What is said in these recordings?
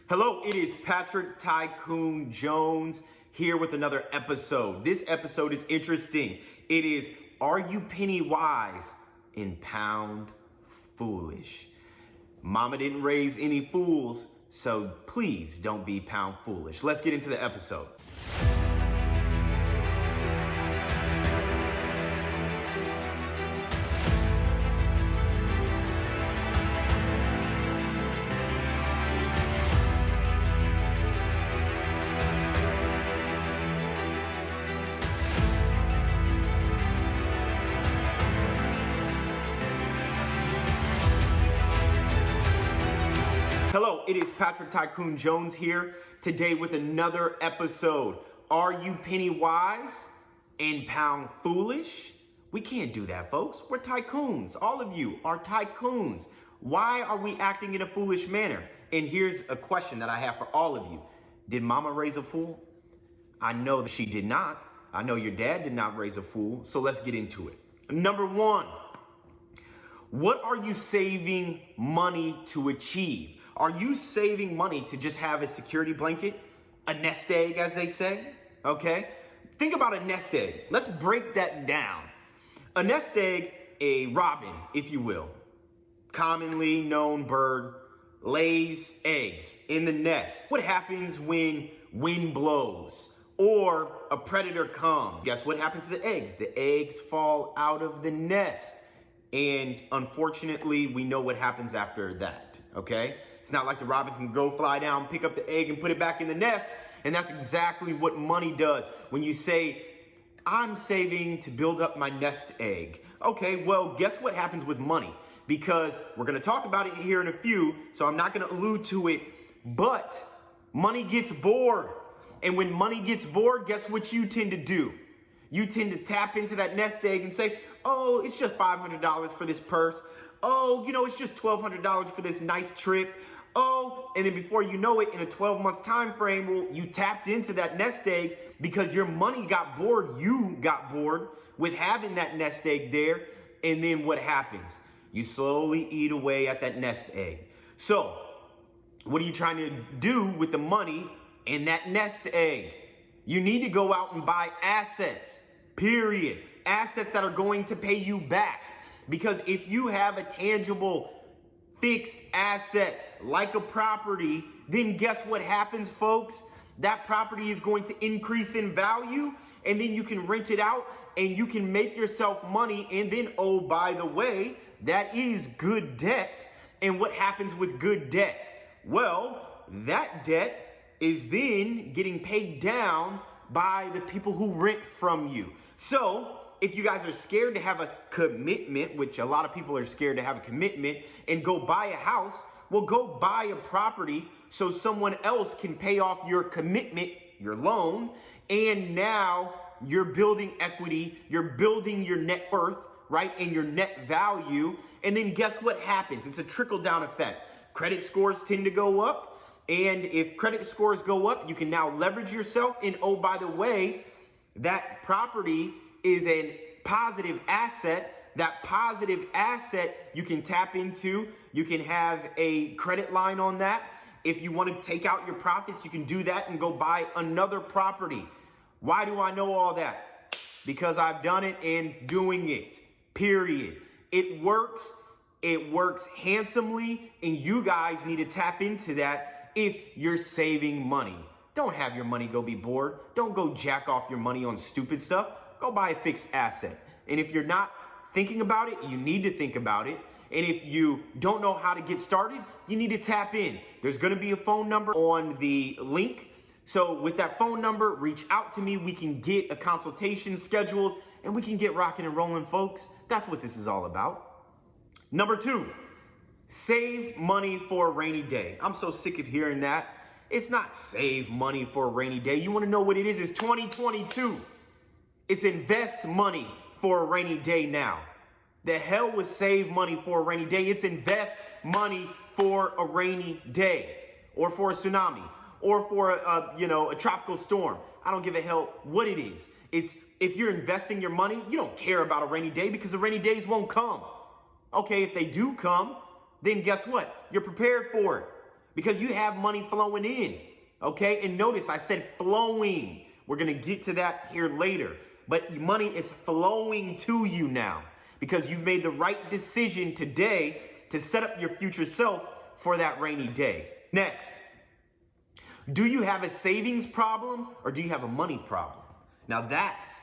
Hello, it is Patrick Tycoon Jones here with another episode. This episode is interesting. It is, are you penny wise and pound foolish? Mama didn't raise any fools, so please don't be pound foolish. Let's get into the episode. Hello, it is Patrick Tycoon Jones here today with another episode. Are you penny wise and pound foolish? We can't do that, folks. We're tycoons. All of you are tycoons. Why are we acting in a foolish manner? And here's a question that I have for all of you. Did mama raise a fool? I know that she did not. I know your dad did not raise a fool. So let's get into it. Number one, what are you saving money to achieve? Are you saving money to just have a security blanket, a nest egg, as they say? Okay. Think about a nest egg. Let's break that down. A nest egg, a robin, if you will, commonly known bird, lays eggs in the nest. What happens when wind blows or a predator comes? Guess what happens to the eggs? The eggs fall out of the nest. And unfortunately, we know what happens after that, okay? It's not like the robin can go fly down, pick up the egg and put it back in the nest. And that's exactly what money does. When you say, I'm saving to build up my nest egg. Okay, well, guess what happens with money? Because we're gonna talk about it here in a few, so I'm not gonna allude to it, but money gets bored. And when money gets bored, guess what you tend to do? You tend to tap into that nest egg and say, oh, it's just $500 for this purse. Oh, it's just $1,200 for this nice trip. Oh, and then before you know it, in a 12 months time frame, well, you tapped into that nest egg because your money got bored. You got bored with having that nest egg there. And then what happens? You slowly eat away at that nest egg. So what are you trying to do with the money in that nest egg? You need to go out and buy assets, period. Assets that are going to pay you back. Because if you have a tangible fixed asset like a property, then guess what happens, folks? That property is going to increase in value, and then you can rent it out and you can make yourself money. And then, oh, by the way, that is good debt. And what happens with good debt? Well, that debt is then getting paid down by the people who rent from you. So if you guys are scared to have a commitment, which a lot of people are scared to have a commitment, and go buy a house, well, go buy a property so someone else can pay off your commitment, your loan, and now you're building equity, you're building your net worth, right, and your net value, and then guess what happens? It's a trickle-down effect. Credit scores tend to go up, and if credit scores go up, you can now leverage yourself, and oh, by the way, that property is a positive asset. That positive asset you can tap into. You can have a credit line on that. If you want to take out your profits, you can do that and go buy another property. Why do I know all that? Because I've done it and doing it, period. It works. It works handsomely, and you guys need to tap into that if you're saving money. Don't have your money go be bored. Don't go jack off your money on stupid stuff. Go buy a fixed asset. And if you're not thinking about it, you need to think about it. And if you don't know how to get started, you need to tap in. There's going to be a phone number on the link. So with that phone number, reach out to me. We can get a consultation scheduled and we can get rocking and rolling, folks. That's what this is all about. Number two, save money for a rainy day. I'm so sick of hearing that. It's not save money for a rainy day. You want to know what it is? It's 2022. It's invest money for a rainy day now. The hell with save money for a rainy day. It's invest money for a rainy day, or for a tsunami, or for a tropical storm. I don't give a hell what it is. It's if you're investing your money, you don't care about a rainy day because the rainy days won't come. Okay, if they do come, then guess what? You're prepared for it. because you have money flowing in, okay? And notice I said flowing. We're gonna get to that here later. But money is flowing to you now because you've made the right decision today to set up your future self for that rainy day. Next, do you have a savings problem or do you have a money problem? Now that's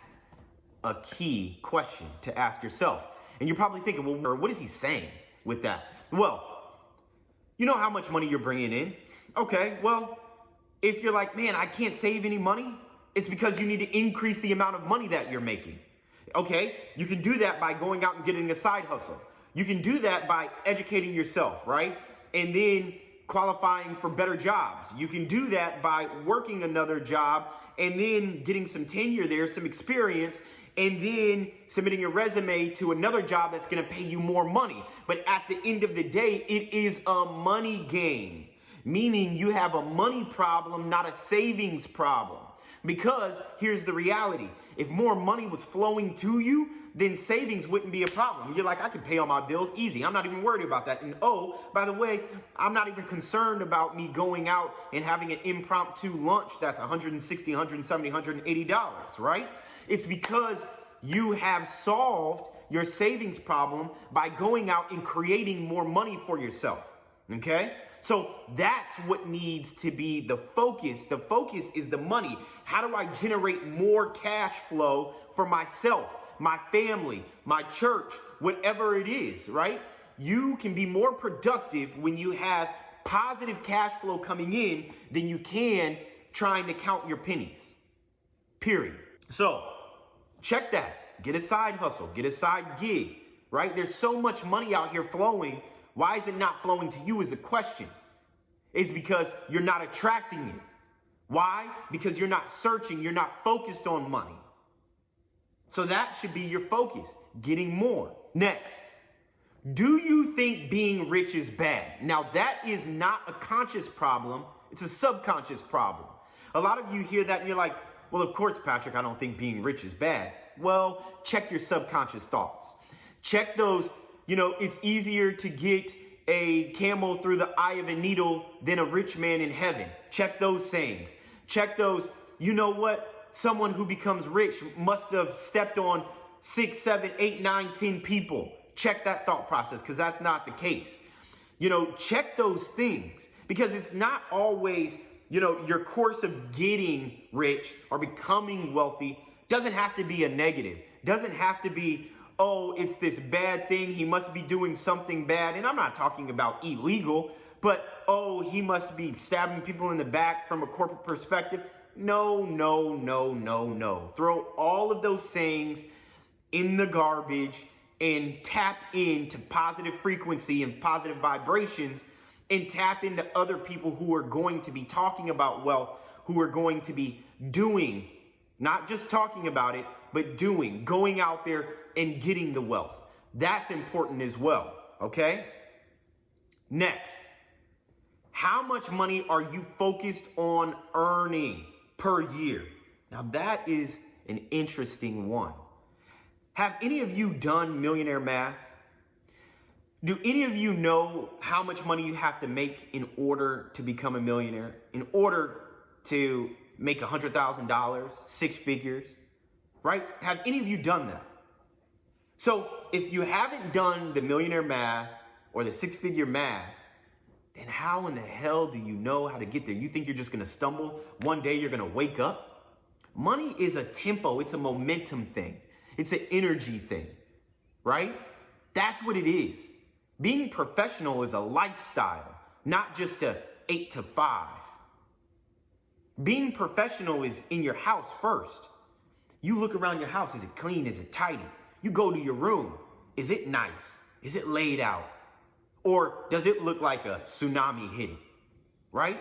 a key question to ask yourself. And you're probably thinking, well, what is he saying with that? Well, you know how much money you're bringing in? Okay, well, if you're like, man, I can't save any money, it's because you need to increase the amount of money that you're making. Okay, you can do that by going out and getting a side hustle. You can do that by educating yourself, right? And then qualifying for better jobs. You can do that by working another job and then getting some tenure there, some experience, and then submitting your resume to another job that's gonna pay you more money. But at the end of the day, it is a money game, meaning you have a money problem, not a savings problem. Because here's the reality. If more money was flowing to you, then savings wouldn't be a problem. You're like, I can pay all my bills easy. I'm not even worried about that. And oh, by the way, I'm not even concerned about me going out and having an impromptu lunch that's $160, $170, $180, right? It's because you have solved your savings problem by going out and creating more money for yourself, okay? So that's what needs to be the focus. The focus is the money. How do I generate more cash flow for myself, my family, my church, whatever it is, right? You can be more productive when you have positive cash flow coming in than you can trying to count your pennies, period. So check that. Get a side hustle, get a side gig, right? There's so much money out here flowing. Why is it not flowing to you is the question. It's because you're not attracting it. Why? Because you're not searching, you're not focused on money. So that should be your focus, getting more. Next, do you think being rich is bad? Now that is not a conscious problem, it's a subconscious problem. A lot of you hear that and you're like, well, of course, Patrick, I don't think being rich is bad. Well, check your subconscious thoughts. Check those, it's easier to get a camel through the eye of a needle than a rich man in heaven. Check those sayings. Check those, someone who becomes rich must have stepped on 6, 7, 8, 9, 10 people. Check that thought process because that's not the case. Check those things because it's not always, your course of getting rich or becoming wealthy doesn't have to be a negative. Doesn't have to be, oh, it's this bad thing. He must be doing something bad. And I'm not talking about illegal, but, oh, he must be stabbing people in the back from a corporate perspective. No. Throw all of those sayings in the garbage and tap into positive frequency and positive vibrations and tap into other people who are going to be talking about wealth, who are going to be doing, not just talking about it, but doing, going out there and getting the wealth. That's important as well, okay? Next, how much money are you focused on earning per year? Now that is an interesting one. Have any of you done millionaire math? Do any of you know how much money you have to make in order to become a millionaire? In order to make $100,000, 6 figures, right? Have any of you done that? So if you haven't done the millionaire math or the 6-figure math, then how in the hell do you know how to get there? You think you're just gonna stumble? One day you're gonna wake up? Money is a tempo, it's a momentum thing. It's an energy thing, right? That's what it is. Being professional is a lifestyle, not just a 8 to 5. Being professional is in your house first. You look around your house, is it clean, is it tidy? You go to your room, is it nice? Is it laid out? Or does it look like a tsunami hit it, right?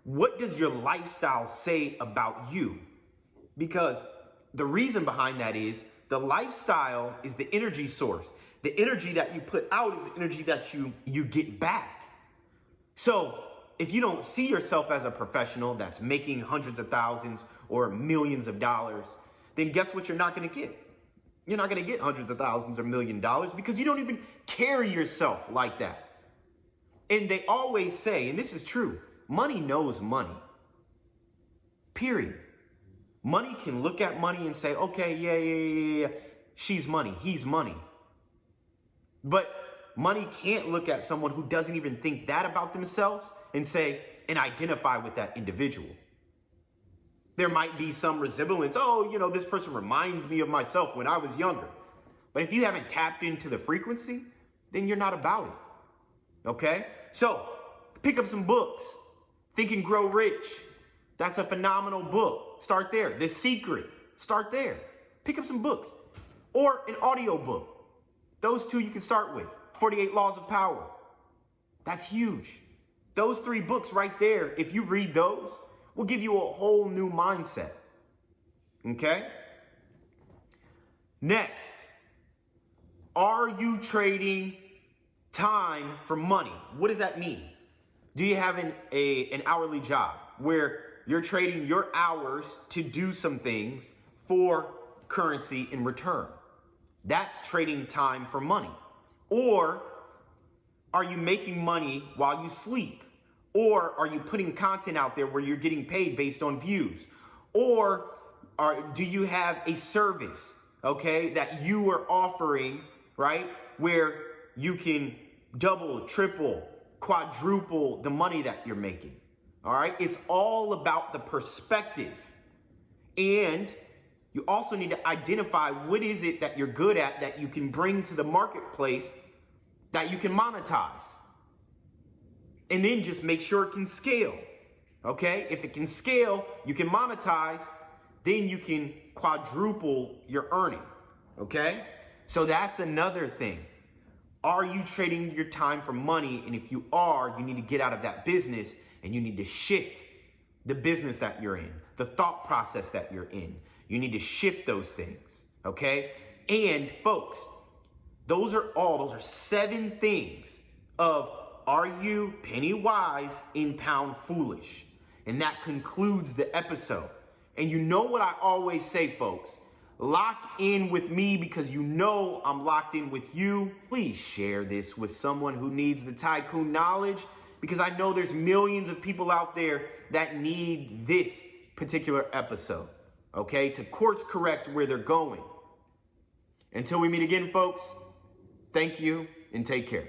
What does your lifestyle say about you? Because the reason behind that is the lifestyle is the energy source. The energy that you put out is the energy that you get back. So if you don't see yourself as a professional that's making hundreds of thousands or millions of dollars, then guess what you're not gonna get? You're not gonna get hundreds of thousands or $1 million because you don't even carry yourself like that. And they always say, and this is true, money knows money. Period. Money can look at money and say, okay, yeah. She's money, he's money. But money can't look at someone who doesn't even think that about themselves and say, and identify with that individual. There might be some resemblance. Oh, this person reminds me of myself when I was younger. But if you haven't tapped into the frequency, then you're not about it. Okay? So pick up some books. Think and Grow Rich. That's a phenomenal book. Start there. The Secret. Start there. Pick up some books. Or an audio book. Those two you can start with. 48 Laws of Power. That's huge. Those 3 books right there, if you read those, will give you a whole new mindset. Okay? Next, are you trading time for money? What does that mean? Do you have an hourly job where you're trading your hours to do some things for currency in return? That's trading time for money. Or are you making money while you sleep? Or are you putting content out there where you're getting paid based on views? Or do you have a service, okay, that you are offering, right, where you can double, triple, quadruple the money that you're making? All right, it's all about the perspective. And you also need to identify what is it that you're good at that you can bring to the marketplace that you can monetize. And then just make sure it can scale, okay? If it can scale, you can monetize, then you can quadruple your earning, okay? So that's another thing. Are you trading your time for money? And if you are, you need to get out of that business and you need to shift the business that you're in, the thought process that you're in. You need to shift those things, okay? And folks, those are 7 things of are you penny wise and pound foolish? And that concludes the episode. And you know what I always say, folks, lock in with me because you know I'm locked in with you. Please share this with someone who needs the Tycoon knowledge because I know there's millions of people out there that need this particular episode, okay, to course correct where they're going. Until we meet again, folks, thank you and take care.